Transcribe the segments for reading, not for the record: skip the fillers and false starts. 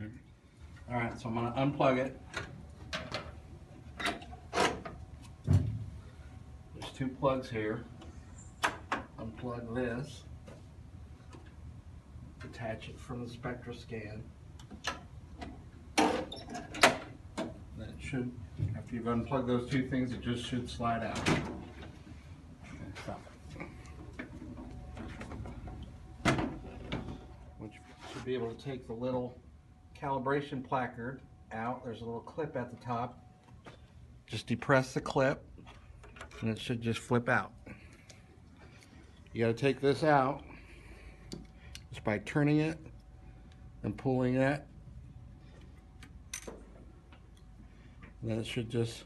All right, so I'm going to unplug it. There's two plugs here. Unplug this. Detach it from the SpectroScan. Then it should, after you've unplugged those two things, it just should slide out. Okay, stop it. Which should be able to take the little calibration placard out. There's a little clip at the top. Just depress the clip and it should just flip out. You got to take this out just by turning it and pulling it. And then it should just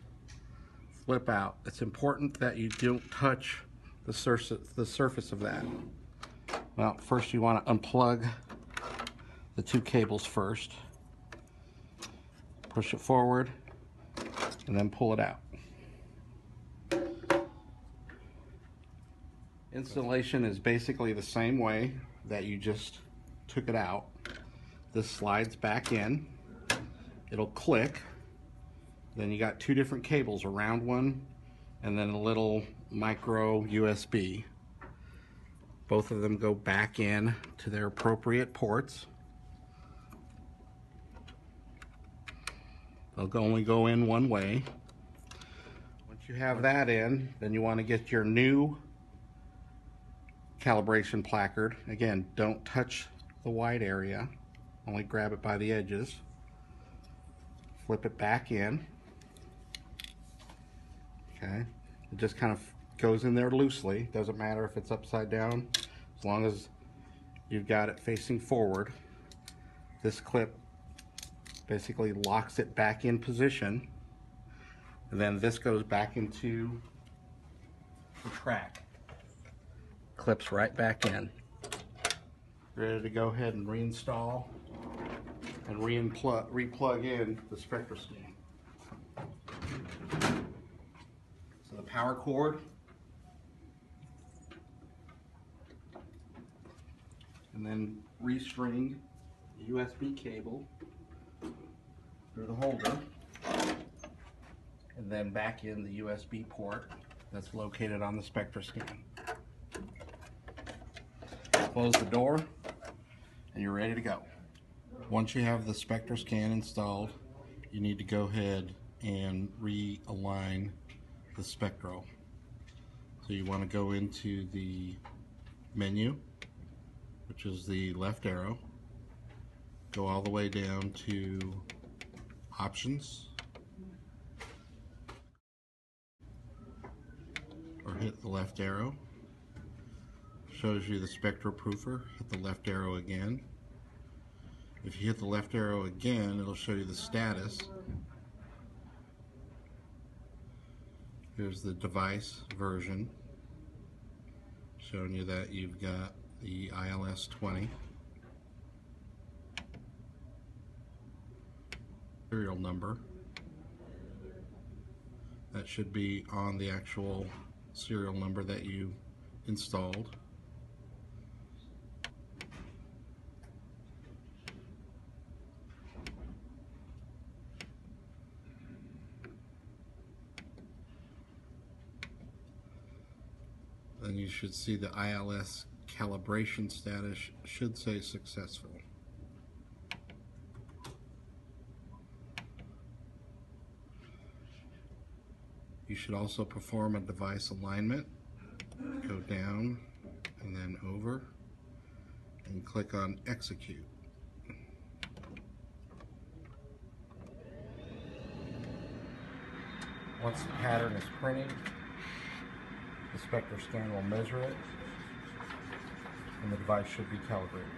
flip out. It's important that you don't touch the surface of that. Well, first you want to unplug the two cables first. Push it forward and then pull it out. Installation is basically the same way that you just took it out. This slides back in. It'll click. Then you got two different cables, a round one and then a little micro USB. Both of them go back in to their appropriate ports. They'll only go in one way. Once you have that in, then you want to get your new calibration placard. Again, don't touch the white area, only grab it by the edges. Flip it back in. Okay, it just kind of goes in there loosely. Doesn't matter if it's upside down, as long as you've got it facing forward. This clip basically locks it back in position, and then this goes back into the track. Clips right back in. Ready to go ahead and reinstall and re-plug in the SpectroScan. So the power cord, and then restring the USB cable through the holder, and then back in the USB port that's located on the SpectroScan. Close the door and you're ready to go. Once you have the SpectroScan installed, you need to go ahead and realign the spectro. So you want to go into the menu, which is the left arrow, go all the way down to options, or hit the left arrow. Shows you the SpectroProofer. Hit the left arrow again. If you hit the left arrow again, it'll show you the status. Here's the device version, showing you that you've got the ILS20. Serial number. That should be on the actual serial number that you installed. Then you should see the ILS calibration status should say successful. You should also perform a device alignment. Go down and then over and click on execute. Once the pattern is printed, the SpectroScan will measure it and the device should be calibrated.